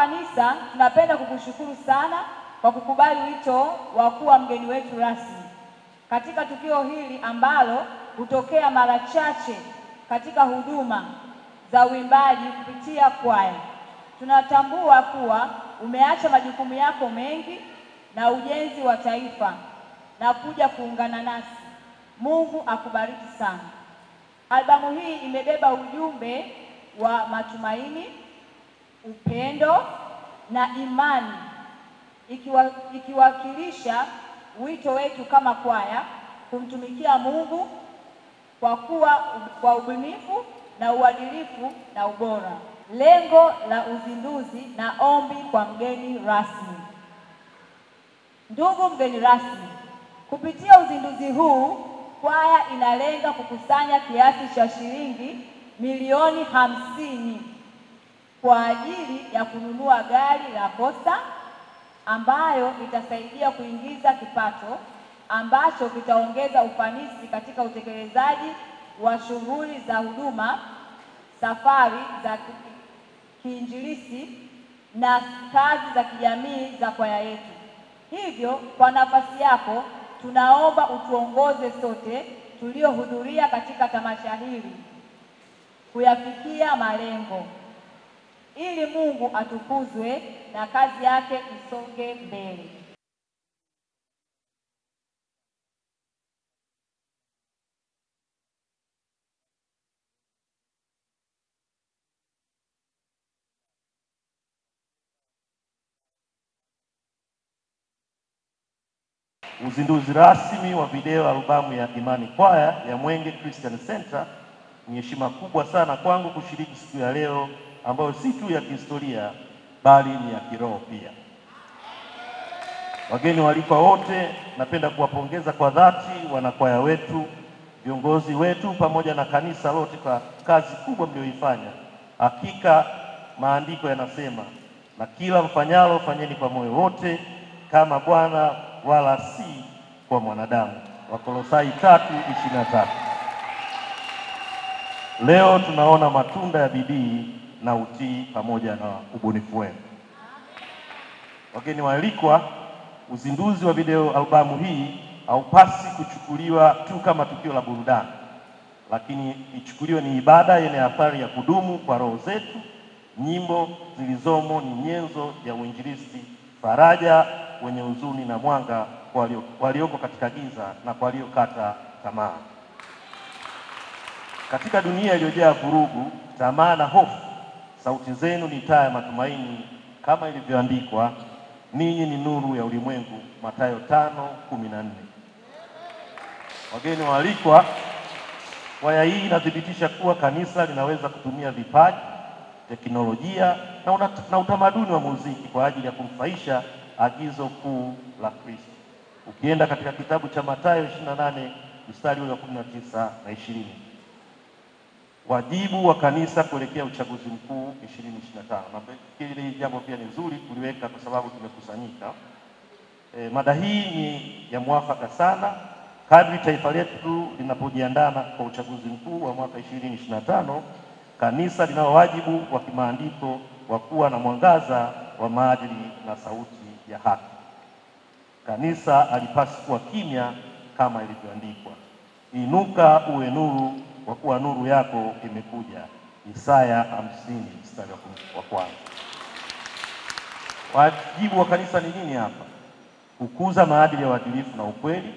kanisa tunapenda kukushukuru sana kwa kukubali wito wa kuwa mgeni wetu rasmi katika tukio hili ambalo hutokea mara chache katika huduma za uimbaji kupitia kwaya. Tunatambua kuwa umeacha majukumu yako mengi na ujenzi wa taifa na kuja kuungana nasi. Mungu akubariki sana. Albamu hii imebeba ujumbe wa matumaini, upendo na imani, ikiwakilisha wito wetu kama kwaya kumtumikia Mungu kwa ubunifu na uadilifu na ubora. Lengo la uzinduzi na ombi kwa mgeni rasmi. Ndugu mgeni rasmi, kupitia uzinduzi huu kwaya inalenga kukusanya kiasi cha shilingi milioni 50 kwa ajili ya kununua gari la posta ambayo itasaidia kuingiza kipato ambacho kitaongeza ufanisi katika utekelezaji wa shughuli za huduma, safari za kiinjilisti na kazi za kijamii za kwaya yetu. Hivyo, kwa nafasi yako tunaomba utuongoze sote tuliohudhuria katika tamasha hili kuyafikia malengo ili Mungu atukuzwe na kazi yake isonge mbele. Uzinduzi rasmi wa video albamu ya Imani Kwaya ya Mwenge Christian Center ni heshima kubwa sana kwangu kushiriki siku ya leo ambayo si tu ya kihistoria bali ni ya kiroho pia. Wageni waalikwa wote, napenda kuwapongeza kwa dhati wanakwaya wetu, viongozi wetu pamoja na kanisa lote kwa kazi kubwa mlioifanya. Hakika maandiko yanasema, na kila mfanyalo fanyeni kwa moyo wote kama Bwana wala si kwa mwanadamu. Wakolosai 3:23. Leo tunaona matunda ya bidii na utii pamoja na ubunifu wenu. Wageni waalikwa, uzinduzi wa video albamu hii haupasi kuchukuliwa tu kama tukio la burudani, lakini ichukuliwe ni ibada yenye athari ya kudumu kwa roho zetu. Nyimbo zilizomo ni nyenzo ya uinjilisti, faraja wenye huzuni na mwanga kwa walioko katika giza na kwa waliokata tamaa. Katika dunia iliyojaa vurugu, tamaa na hofu, sauti zenu ni taa ya matumaini kama ilivyoandikwa, ninyi ni nuru ya ulimwengu, Mathayo 5:14. Wageni waalikwa, kwaya hii inathibitisha kuwa kanisa linaweza kutumia vipaji, teknolojia na utamaduni wa muziki kwa ajili ya kumfaisha agizo kuu la Kristo. Ukienda katika kitabu cha Mathayo 28 mstari wa 19 na 20. Wajibu wa kanisa kuelekea uchaguzi mkuu 2025. Nafikiri hili jambo pia ni nzuri kuliweka kwa sababu tumekusanyika. Mada hii ni ya mwafaka sana kadri taifa letu linapojiandaa kwa uchaguzi mkuu wa mwaka 2025. Kanisa lina wajibu wa kimaandiko wa kuwa na mwangaza wa maadili na sauti ya haki. Kanisa halipaswi kuwa kimya kama ilivyoandikwa, inuka uwe nuru kwa kuwa nuru yako imekuja. Isaya 50 mstari wa kwanza. Wajibu wa kanisa ni nini hapa? Kukuza maadili ya uadilifu na ukweli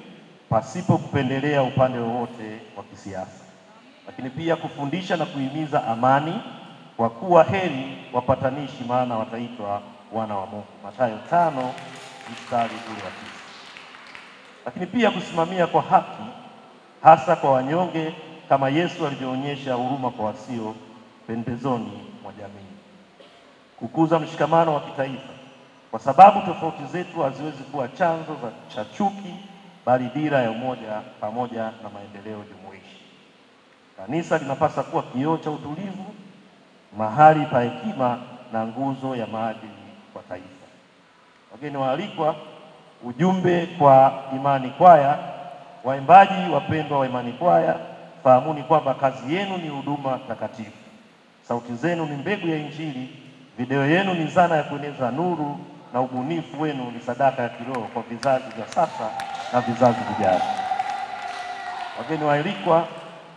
pasipo kupendelea upande wowote wa kisiasa, lakini pia kufundisha na kuhimiza amani, kwa kuwa heri wapatanishi maana wataitwa wana wa Mungu. Mathayo 5 mstari wa 9. Lakini pia kusimamia kwa haki, hasa kwa wanyonge kama Yesu alivyoonyesha huruma kwa wasio pembezoni mwa jamii. Kukuza mshikamano wa kitaifa, kwa sababu tofauti zetu haziwezi kuwa chanzo cha chuki, bali dira ya umoja pamoja na maendeleo jumuishi. Kanisa linapaswa kuwa kioo cha utulivu, mahali pa hekima na nguzo ya maadili kwa taifa. Wageni waalikwa, ujumbe kwa Imani Kwaya. Waimbaji wapendwa wa Imani Kwaya, fahamuni kwamba kazi yenu ni huduma takatifu. Sauti zenu ni mbegu ya Injili Video yenu ni zana ya kueneza nuru na ubunifu wenu ni sadaka ya kiroho kwa vizazi vya sasa na vizazi vijavyo. Wageni waalikwa,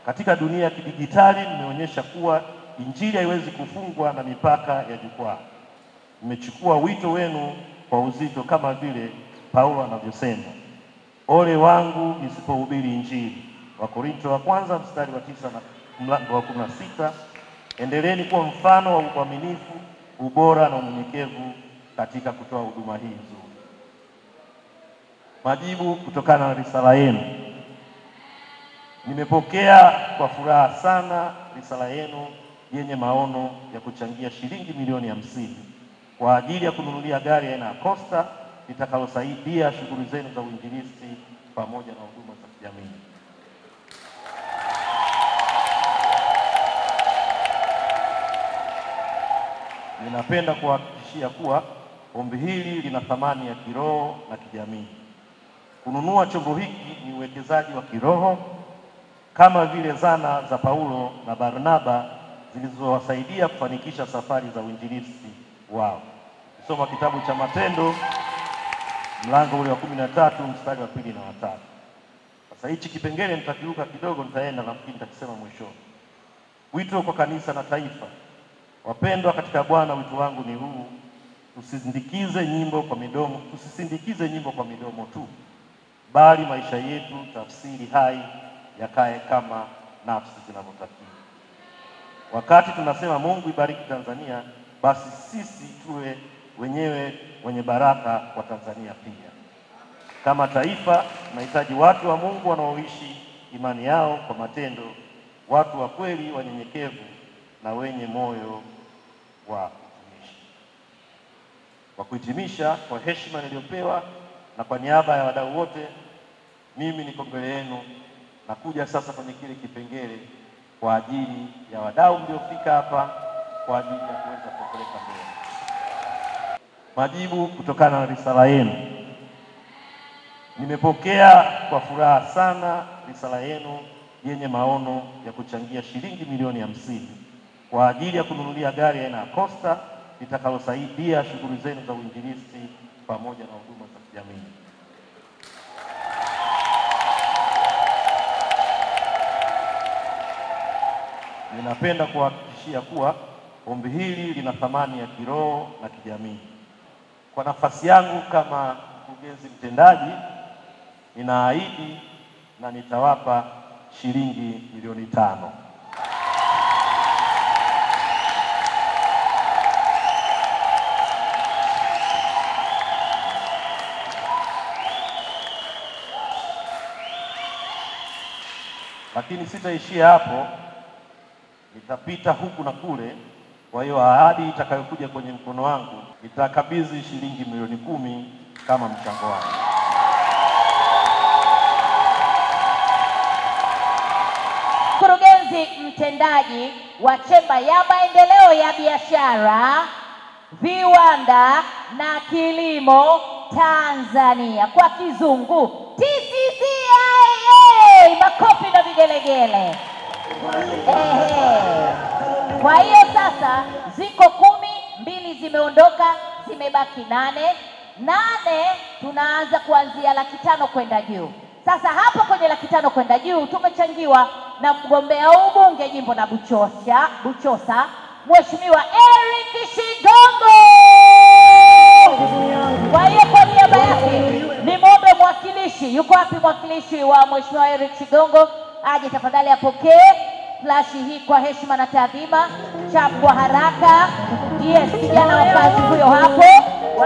katika dunia ya kidijitali mmeonyesha kuwa Injili haiwezi kufungwa na mipaka ya jukwaa. Mmechukua wito wenu kwa uzito kama vile Paulo anavyosema, ole wangu nisipohubiri Injili. Wakorintho wa kwanza mstari wa 9 na mlango wa 16. Endeleeni kuwa mfano wa uaminifu, ubora na unyenyekevu katika kutoa huduma hii nzuri. Majibu kutokana na risala yenu. Nimepokea kwa furaha sana risala yenu yenye maono ya kuchangia shilingi milioni 50 kwa ajili ya kununulia gari aina ya Costa litakalosaidia shughuli zenu za uinjilisti pamoja na huduma za kijamii. Ninapenda kuhakikishia kuwa ombi hili lina thamani ya kiroho na kijamii. Kununua chombo hiki ni uwekezaji wa kiroho kama vile zana za Paulo na Barnaba zilizowasaidia kufanikisha safari za uinjilisti wao. Soma kitabu cha Matendo mlango ule wa 13 mstari wa 2 na 3. Sasa hichi kipengele nitakiruka kidogo, nitaenda nafikiri nitakisema mwishoni. Wito kwa kanisa na taifa. Wapendwa katika Bwana, wito wangu ni huu: tusisindikize nyimbo kwa midomo tu, bali maisha yetu tafsiri hai yakae kama nafsi zinavyotakiwa. Wakati tunasema Mungu ibariki Tanzania, basi sisi tuwe wenyewe wenye baraka kwa Tanzania pia. Kama taifa tunahitaji watu wa Mungu wanaoishi imani yao kwa matendo, watu wa kweli, wanyenyekevu na wenye moyo wa utumishi. Kwa kuhitimisha, kwa heshima niliyopewa na kwa niaba ya wadau wote, mimi niko mbele yenu na kuja sasa kwenye kile kipengele kwa ajili ya wadau mliofika hapa kwa ajili ya kuweza kupeleka mbele. Majibu kutokana na risala yenu. Nimepokea kwa furaha sana risala yenu yenye maono ya kuchangia shilingi milioni 50 kwa ajili ya kununulia gari aina ya Costa litakalosaidia shughuli zenu za uinjilisti pamoja na huduma za kijamii. Ninapenda kuhakikishia kuwa ombi hili lina thamani ya kiroho na kijamii. Kwa nafasi yangu kama mkurugenzi mtendaji, ninaahidi na nitawapa shilingi milioni 5. Lakini sitaishia hapo, nitapita huku na kule. Kwa hiyo ahadi itakayokuja kwenye mkono wangu, nitakabidhi shilingi milioni 10 kama mchango wangu. Mkurugenzi mtendaji wa Chemba ya Maendeleo ya Biashara, Viwanda na Kilimo Tanzania, kwa kizungu TCCIA. Makofi na vigelegele. Kwa hiyo sasa ziko 10, 2 zimeondoka, zimebaki 8. Tunaanza kuanzia 500,000 kwenda juu. Sasa hapo kwenye 500,000 kwenda juu tumechangiwa na mgombea ubunge jimbo la Buchosa, Mheshimiwa Eric Shigongo. Kwa hiyo kwa niaba yake nimwombe mwakilishi, yuko wapi mwakilishi wa Mheshimiwa Eric Shigongo? Aje tafadhali apokee flashi hii kwa heshima na taadhima. Chap kwa haraka. Yes, kijana wa kazi huyo hapo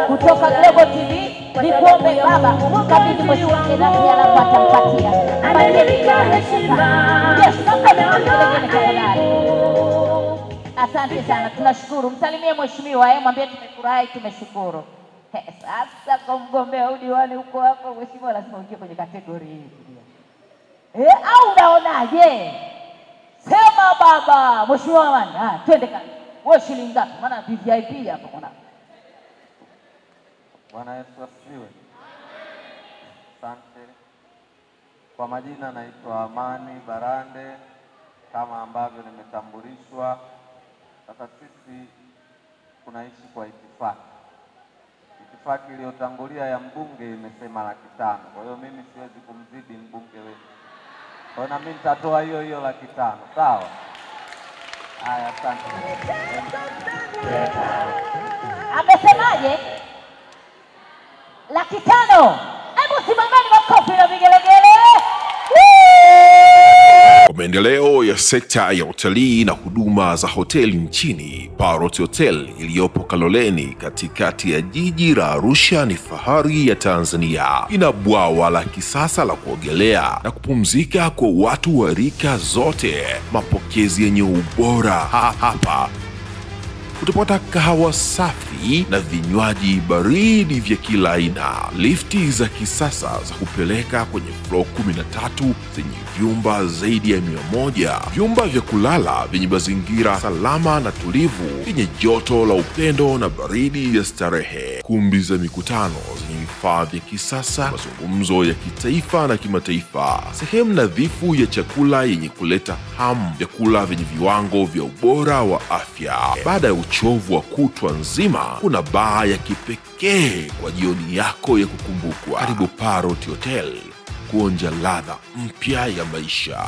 kutoka Global TV. Nikuombe baba mkabidhi Mheshimiwa Kenati anapata mpatia. Yes, asante sana, tunashukuru. Msalimie mheshimiwa, mwambie tumefurahi, tumeshukuru. Sasa kwa mgombea udiwani huko hapo, mheshimiwa, lazima uingie kwenye kategori hii. Au unaonaje? Sema baba. Mheshimiwa Amani, twende kazi. Wewe shilingi ngapi? Maana VIP hapa kuna. Bwana Yesu asifiwe. Asante. Kwa majina naitwa Amani Barande kama ambavyo nimetambulishwa. Sasa sisi tunaishi kwa itifaki. Itifaki iliyotangulia ya mbunge imesema 500,000. Kwa hiyo mimi siwezi kumzidi mbunge wetu. Kwa hiyo na mimi nitatoa hiyo 500,000. Sawa? Haya, asante. Amesemaje? 500,000. Hebu simameni makofi na vigelegele. Kwa maendeleo ya sekta ya utalii na huduma za hoteli nchini, Parrot Hotel iliyopo Kaloleni katikati ya jiji la Arusha ni fahari ya Tanzania. Ina bwawa la kisasa la kuogelea na kupumzika kwa watu wa rika zote. Mapokezi yenye ubora hapa. Utapata kahawa safi na vinywaji baridi vya kila aina. Lifti za kisasa za kupeleka kwenye floor 13 zenye vyumba zaidi ya 100. Vyumba vya kulala vyenye mazingira salama na tulivu, vyenye joto la upendo na baridi ya starehe. Kumbi za mikutano zenye vifaa vya kisasa, mazungumzo ya kitaifa na kimataifa. Sehemu nadhifu ya chakula yenye kuleta hamu, vyakula vyenye viwango vya ubora wa afya. Baada ya uchovu wa kutwa nzima, kuna baa ya kipekee kwa jioni yako ya kukumbukwa. Karibu Parrot Hotel kuonja ladha mpya ya maisha.